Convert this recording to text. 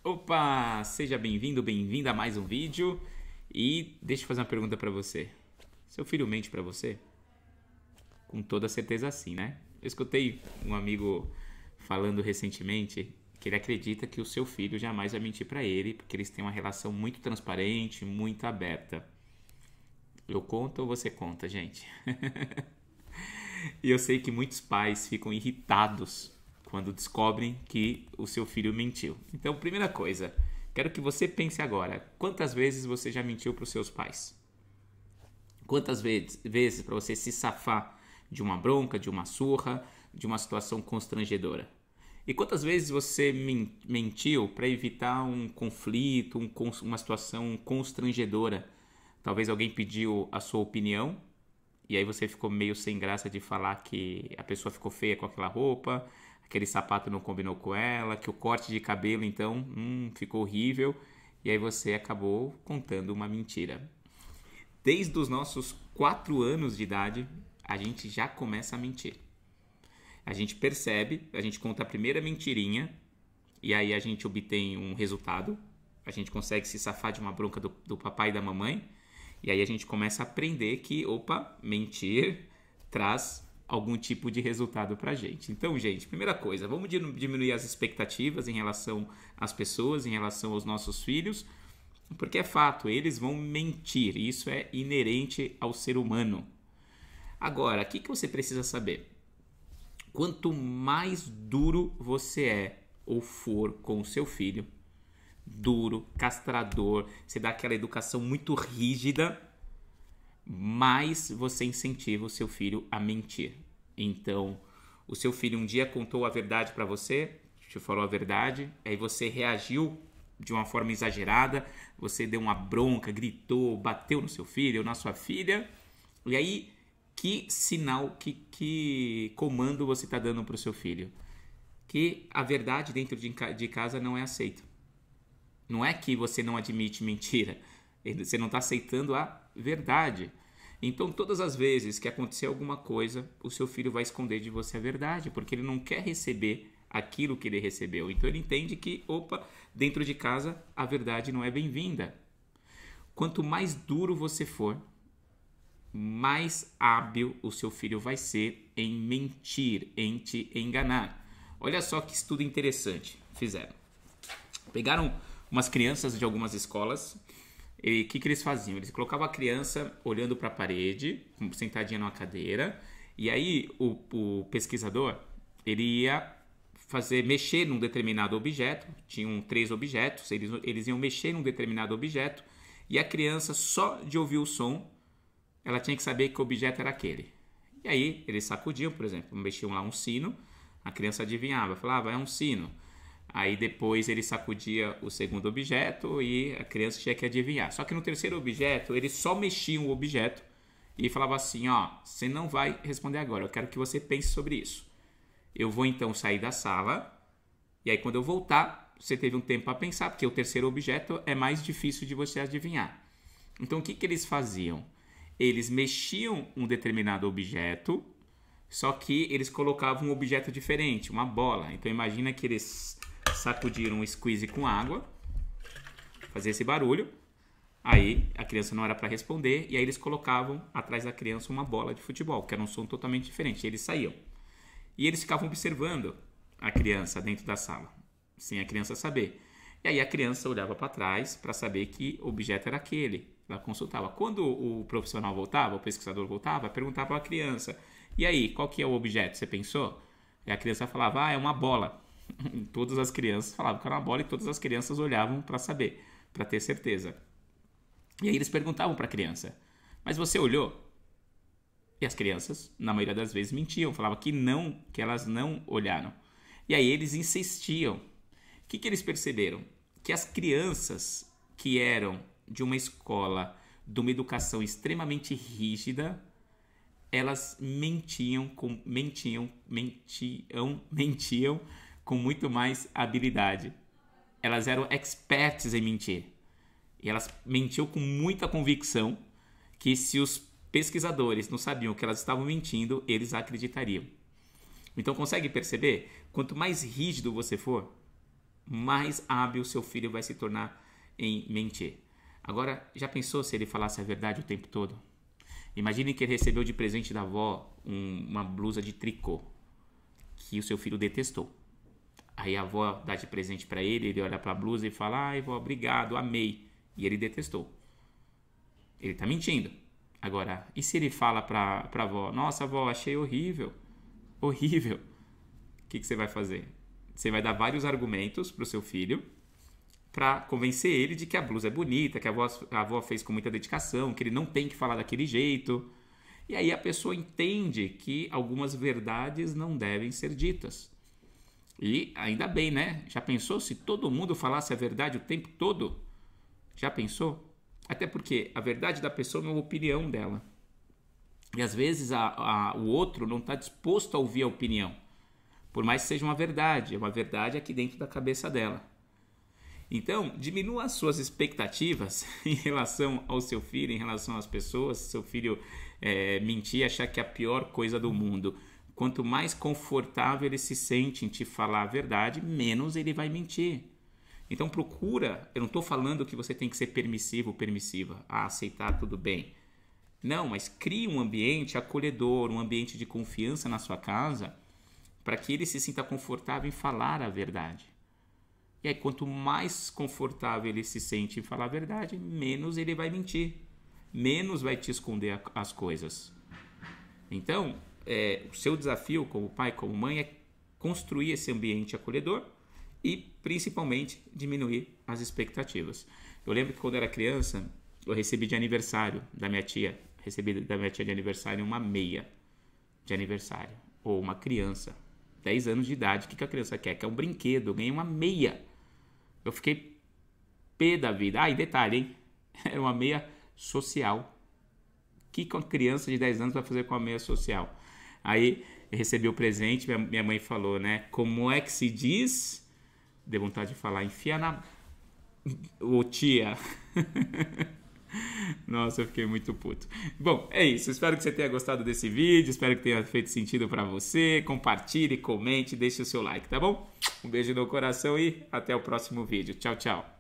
Opa, seja bem-vindo, bem-vinda a mais um vídeo. E deixa eu fazer uma pergunta pra você. Seu filho mente pra você? Com toda certeza sim, né? Eu escutei um amigo falando recentemente que ele acredita que o seu filho jamais vai mentir pra ele, porque eles têm uma relação muito transparente, muito aberta. Eu conto ou você conta, gente? E eu sei que muitos pais ficam irritados quando descobrem que o seu filho mentiu. Então, primeira coisa, quero que você pense agora: quantas vezes você já mentiu para os seus pais? Quantas vezes para você se safar de uma bronca, de uma surra, de uma situação constrangedora? E quantas vezes você mentiu para evitar um conflito, uma situação constrangedora? Talvez alguém pediu a sua opinião e aí você ficou meio sem graça de falar que a pessoa ficou feia com aquela roupa, aquele sapato não combinou com ela, que o corte de cabelo então ficou horrível, e aí você acabou contando uma mentira. Desde os nossos 4 anos de idade, a gente já começa a mentir. A gente percebe, a gente conta a primeira mentirinha, e aí a gente obtém um resultado, a gente consegue se safar de uma bronca do papai e da mamãe, e aí a gente começa a aprender que, mentir traz algum tipo de resultado pra gente. Então, gente, primeira coisa, vamos diminuir as expectativas em relação às pessoas, em relação aos nossos filhos, porque é fato, eles vão mentir, e isso é inerente ao ser humano. Agora, o que você precisa saber? Quanto mais duro você é ou for com o seu filho, duro, castrador, você dá aquela educação muito rígida, mais você incentiva o seu filho a mentir. Então, o seu filho um dia contou a verdade para você, te falou a verdade, aí você reagiu de uma forma exagerada, você deu uma bronca, gritou, bateu no seu filho ou na sua filha, e aí que sinal, que comando você está dando para o seu filho? Que a verdade dentro de casa não é aceita. Não é que você não admite mentira, você não está aceitando a verdade. Então, todas as vezes que acontecer alguma coisa, o seu filho vai esconder de você a verdade, porque ele não quer receber aquilo que ele recebeu. Então, ele entende que, dentro de casa, a verdade não é bem-vinda. Quanto mais duro você for, mais hábil o seu filho vai ser em mentir, em te enganar. Olha só que estudo interessante fizeram. Pegaram umas crianças de algumas escolas, e o que eles faziam? Eles colocavam a criança olhando para a parede, sentadinha numa cadeira, e aí o pesquisador ele ia mexer num determinado objeto, tinham 3 objetos, eles iam mexer num determinado objeto, e a criança, só de ouvir o som, ela tinha que saber que objeto era aquele. E aí eles sacudiam, por exemplo, mexiam lá um sino, a criança adivinhava, falava, é um sino. Aí depois ele sacudia o segundo objeto e a criança tinha que adivinhar. Só que no terceiro objeto, eles só mexiam o objeto e falava assim, você não vai responder agora, eu quero que você pense sobre isso. Eu vou então sair da sala e aí quando eu voltar, você teve um tempo para pensar, porque o terceiro objeto é mais difícil de você adivinhar. Então o que eles faziam? Eles mexiam um determinado objeto, só que eles colocavam um objeto diferente, uma bola. Então imagina que eles sacudiram um squeeze com água, fazia esse barulho, aí a criança não era para responder, e aí eles colocavam atrás da criança uma bola de futebol, que era um som totalmente diferente, e eles saíam. E eles ficavam observando a criança dentro da sala, sem a criança saber. E aí a criança olhava para trás para saber que objeto era aquele, ela consultava. Quando o profissional voltava, o pesquisador voltava, perguntava para a criança, e aí, qual que é o objeto, você pensou? E a criança falava, é uma bola. Todas as crianças falavam que era uma bola e todas as crianças olhavam para saber, para ter certeza. E aí eles perguntavam para a criança, mas você olhou? E as crianças, na maioria das vezes, mentiam, falavam que não, que elas não olharam. E aí eles insistiam. O que eles perceberam? Que as crianças que eram de uma escola, de uma educação extremamente rígida, elas mentiam com muito mais habilidade. Elas eram experts em mentir. E elas mentiam com muita convicção que se os pesquisadores não sabiam que elas estavam mentindo, eles acreditariam. Então consegue perceber? Quanto mais rígido você for, mais hábil seu filho vai se tornar em mentir. Agora, já pensou se ele falasse a verdade o tempo todo? Imagine que ele recebeu de presente da avó uma blusa de tricô que o seu filho detestou. Aí a avó dá de presente para ele, ele olha para a blusa e fala: ai, vó, obrigado, amei. E ele detestou. Ele está mentindo. Agora, e se ele fala para a avó: nossa, avó, achei horrível, horrível. O que você vai fazer? Você vai dar vários argumentos para o seu filho para convencer ele de que a blusa é bonita, que a avó fez com muita dedicação, que ele não tem que falar daquele jeito. E aí a pessoa entende que algumas verdades não devem ser ditas. E ainda bem, né? Já pensou se todo mundo falasse a verdade o tempo todo? Já pensou? Até porque a verdade da pessoa não é a opinião dela. E às vezes o outro não está disposto a ouvir a opinião. Por mais que seja uma verdade, é uma verdade aqui dentro da cabeça dela. Então, diminua as suas expectativas em relação ao seu filho, em relação às pessoas. Se seu filho mentir, achar que é a pior coisa do mundo. Quanto mais confortável ele se sente em te falar a verdade, menos ele vai mentir. Então procura, eu não estou falando que você tem que ser permissivo ou permissiva, aceitar tudo bem. Não, mas crie um ambiente acolhedor, um ambiente de confiança na sua casa, para que ele se sinta confortável em falar a verdade. E aí quanto mais confortável ele se sente em falar a verdade, menos ele vai mentir, menos vai te esconder as coisas. Então, o seu desafio como pai, como mãe, é construir esse ambiente acolhedor e, principalmente, diminuir as expectativas. Eu lembro que quando eu era criança, eu recebi de aniversário da minha tia, de aniversário uma meia de aniversário, ou uma criança, 10 anos de idade. O que a criança quer? Quer um brinquedo, eu ganhei uma meia. Eu fiquei pé da vida. Ah, e detalhe, hein? Era uma meia social. O que uma criança de 10 anos vai fazer com a meia social? Aí eu recebi o presente, minha mãe falou, né? Como é que se diz? Deu vontade de falar, enfia na... Ô tia. Nossa, eu fiquei muito puto. Bom, é isso. Espero que você tenha gostado desse vídeo. Espero que tenha feito sentido pra você. Compartilhe, comente, deixe o seu like, tá bom? Um beijo no coração e até o próximo vídeo. Tchau, tchau.